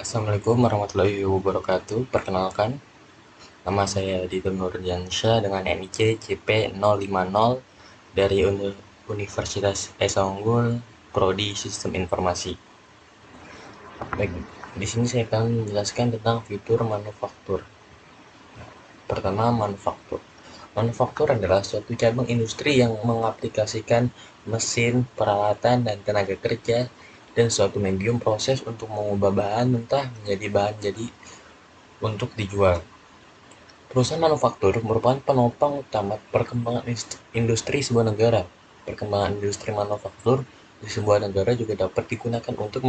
Assalamualaikum warahmatullahi wabarakatuh. Perkenalkan, nama saya Dito Nurdiansyah dengan NIC CP050 dari Universitas Esa Unggul, Prodi Sistem Informasi. Baik, di sini saya akan menjelaskan tentang fitur manufaktur. Pertama, manufaktur. Manufaktur adalah suatu cabang industri yang mengaplikasikan mesin, peralatan, dan tenaga kerja dan suatu medium proses untuk mengubah bahan mentah menjadi bahan jadi untuk dijual. Perusahaan manufaktur merupakan penopang utama perkembangan industri sebuah negara. Perkembangan industri manufaktur di sebuah negara juga dapat digunakan untuk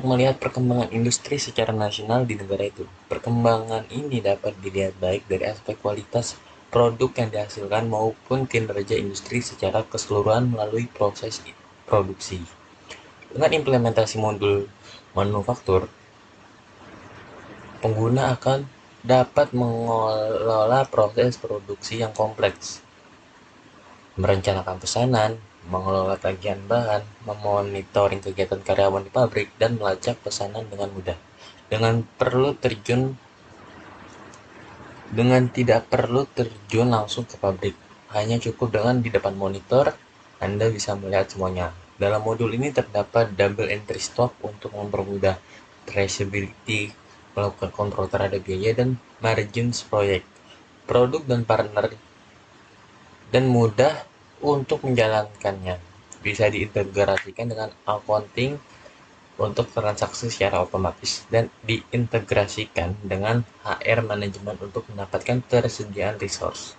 melihat perkembangan industri secara nasional di negara itu. Perkembangan ini dapat dilihat baik dari aspek kualitas produk yang dihasilkan maupun kinerja industri secara keseluruhan melalui proses produksi. Dengan implementasi modul manufaktur, pengguna akan dapat mengelola proses produksi yang kompleks, merencanakan pesanan, mengelola tagihan bahan, memonitoring kegiatan karyawan di pabrik, dan melacak pesanan dengan mudah. Dengan tidak perlu terjun langsung ke pabrik, hanya cukup dengan di depan monitor, Anda bisa melihat semuanya. Dalam modul ini terdapat double entry stock untuk mempermudah traceability, melakukan kontrol terhadap biaya dan margins proyek, produk dan partner, dan mudah untuk menjalankannya. Bisa diintegrasikan dengan accounting untuk transaksi secara otomatis dan diintegrasikan dengan HR manajemen untuk mendapatkan tersediaan resource.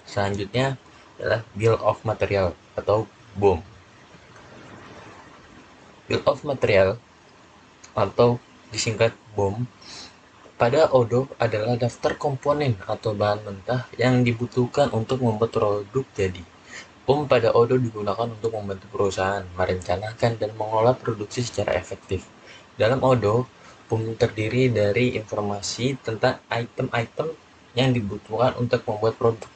Selanjutnya adalah Bill of Material atau BOM. Bill of Material atau disingkat BOM pada ODO adalah daftar komponen atau bahan mentah yang dibutuhkan untuk membuat produk jadi. BOM pada ODO digunakan untuk membantu perusahaan merencanakan dan mengelola produksi secara efektif. Dalam ODO, BOM terdiri dari informasi tentang item-item yang dibutuhkan untuk membuat produk,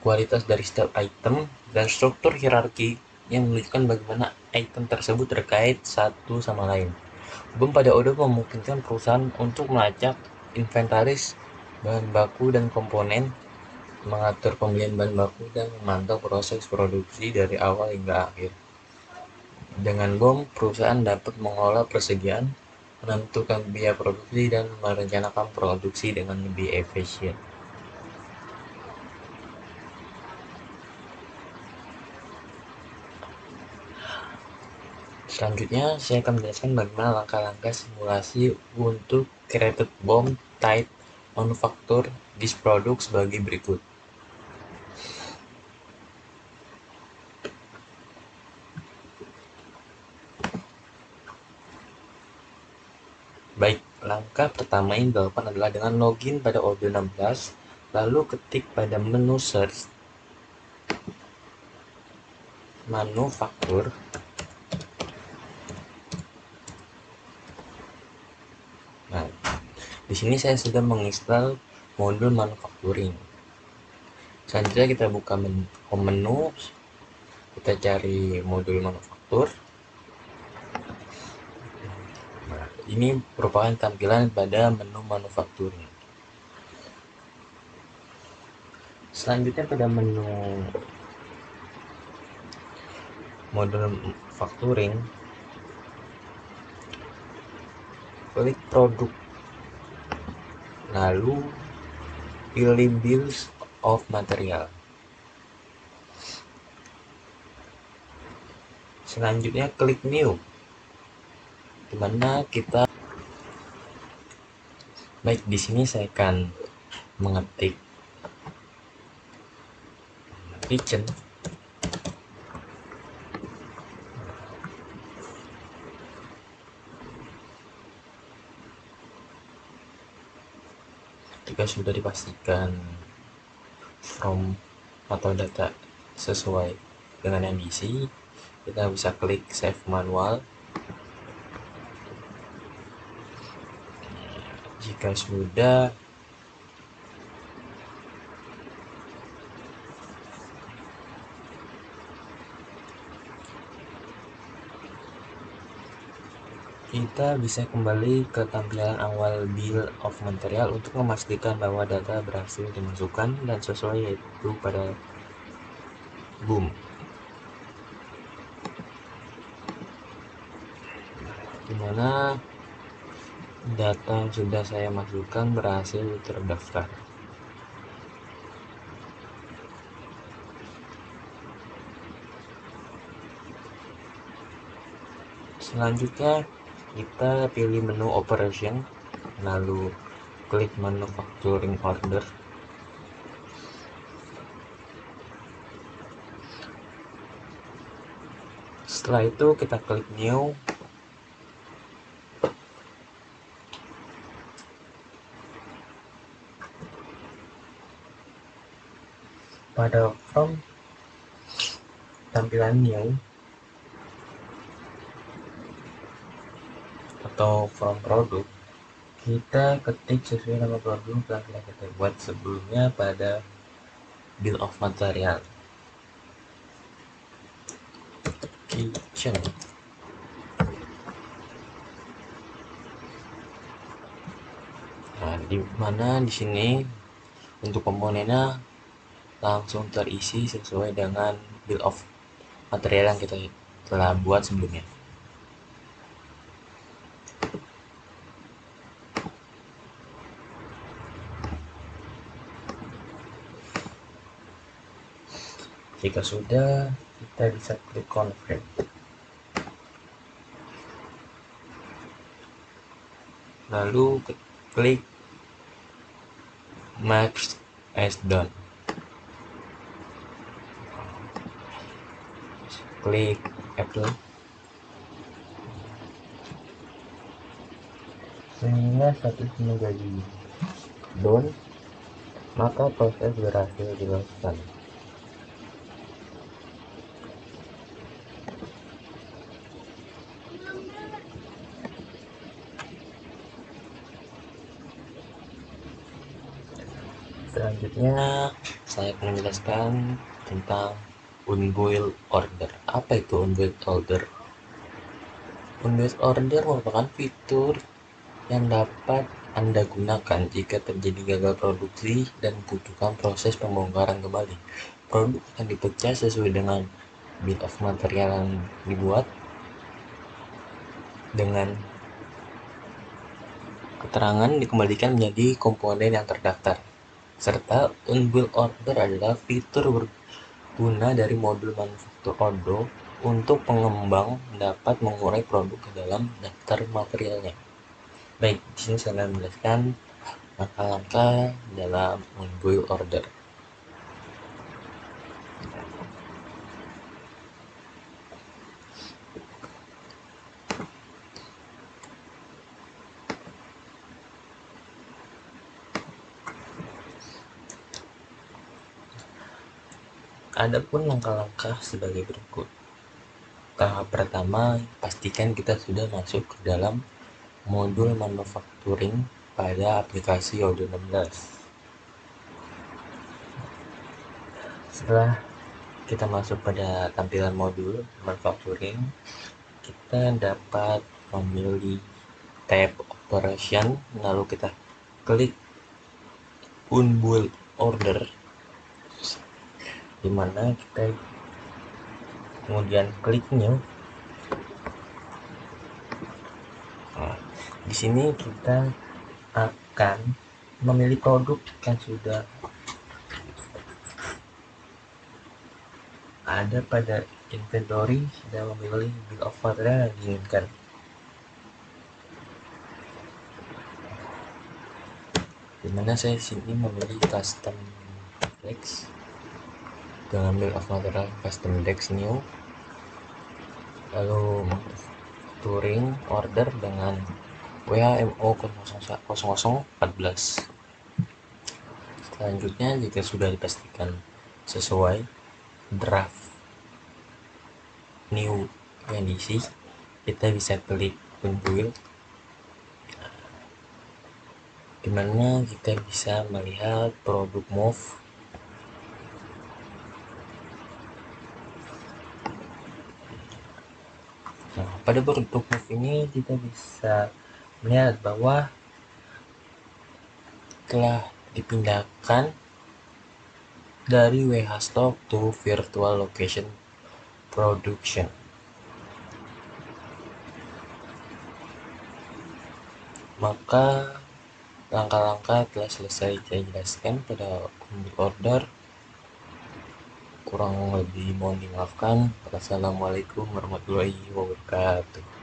kualitas dari setiap item, dan struktur hierarki yang menunjukkan bagaimana item tersebut terkait satu sama lain. BOM pada ODO memungkinkan perusahaan untuk melacak inventaris bahan baku dan komponen, mengatur pembelian bahan baku, dan memantau proses produksi dari awal hingga akhir. Dengan BOM, perusahaan dapat mengelola persediaan, menentukan biaya produksi, dan merencanakan produksi dengan lebih efisien. Selanjutnya, saya akan menjelaskan bagaimana langkah-langkah simulasi untuk created BOM type manufacture this product sebagai berikut. Baik, langkah pertama yang dilakukan adalah dengan login pada ODO 16, lalu ketik pada menu search manufaktur. Nah, di sini saya sudah menginstal modul manufacturing. Selanjutnya kita buka menu, kita cari modul manufaktur. Nah, ini merupakan tampilan pada menu manufacturing. Selanjutnya pada menu modul manufacturing, klik produk, lalu pilih bills of material. Selanjutnya klik new, dimana kita baik di sini saya akan mengetik kitchen. Jika sudah dipastikan from atau data sesuai dengan yang diisi, kita bisa klik save manual. Jika sudah, Kita bisa kembali ke tampilan awal Bill of Material untuk memastikan bahwa data berhasil dimasukkan dan sesuai, yaitu pada boom, dimana data yang sudah saya masukkan berhasil terdaftar. Selanjutnya kita pilih menu operation, lalu klik manufacturing order. Setelah itu kita klik new. Pada from tampilan new atau from produk, kita ketik sesuai nama produk yang telah kita buat sebelumnya pada bill of material. Kitchen. Nah, di mana di sini untuk komponennya langsung terisi sesuai dengan bill of material yang kita telah buat sebelumnya. Jika sudah, kita bisa klik confirm. Lalu klik match as done. Klik apply. Sehingga status menjadi done, maka proses berhasil dilakukan. Selanjutnya saya akan menjelaskan tentang unboiled order. Apa itu unboiled order? Unboiled order merupakan fitur yang dapat Anda gunakan jika terjadi gagal produksi dan membutuhkan proses pembongkaran kembali. Produk akan dipecah sesuai dengan bill of material yang dibuat dengan keterangan dikembalikan menjadi komponen yang terdaftar. Serta unboiled order adalah fitur berguna dari modul manufaktur Odoo untuk pengembang dapat mengurai produk ke dalam daftar materialnya. Baik, di sini saya akan menjelaskan langkah-langkah dalam unboiled order. Adapun langkah-langkah sebagai berikut. Tahap pertama, pastikan kita sudah masuk ke dalam modul manufacturing pada aplikasi Odoo 16. Setelah kita masuk pada tampilan modul manufacturing, kita dapat memilih tab operation, lalu kita klik unboiled order, di mana kita kemudian klik new. Nah, di sini kita akan memilih produk yang sudah ada pada inventory dan memilih bill of material yang diinginkan. Dimana saya sini memilih custom dex dengan bill of material custom dex new, lalu manufacturing order dengan WHMO 0014. Selanjutnya, jika sudah dipastikan sesuai draft new yang diisi, kita bisa klik unboiled, dimana kita bisa melihat produk move Pada bentuk move ini kita bisa melihat bahwa telah dipindahkan dari WH Stock to Virtual Location Production. Maka langkah-langkah telah selesai saya jelaskan pada ambil order. Kurang lebih mohon dimaafkan. Wassalamualaikum warahmatullahi wabarakatuh.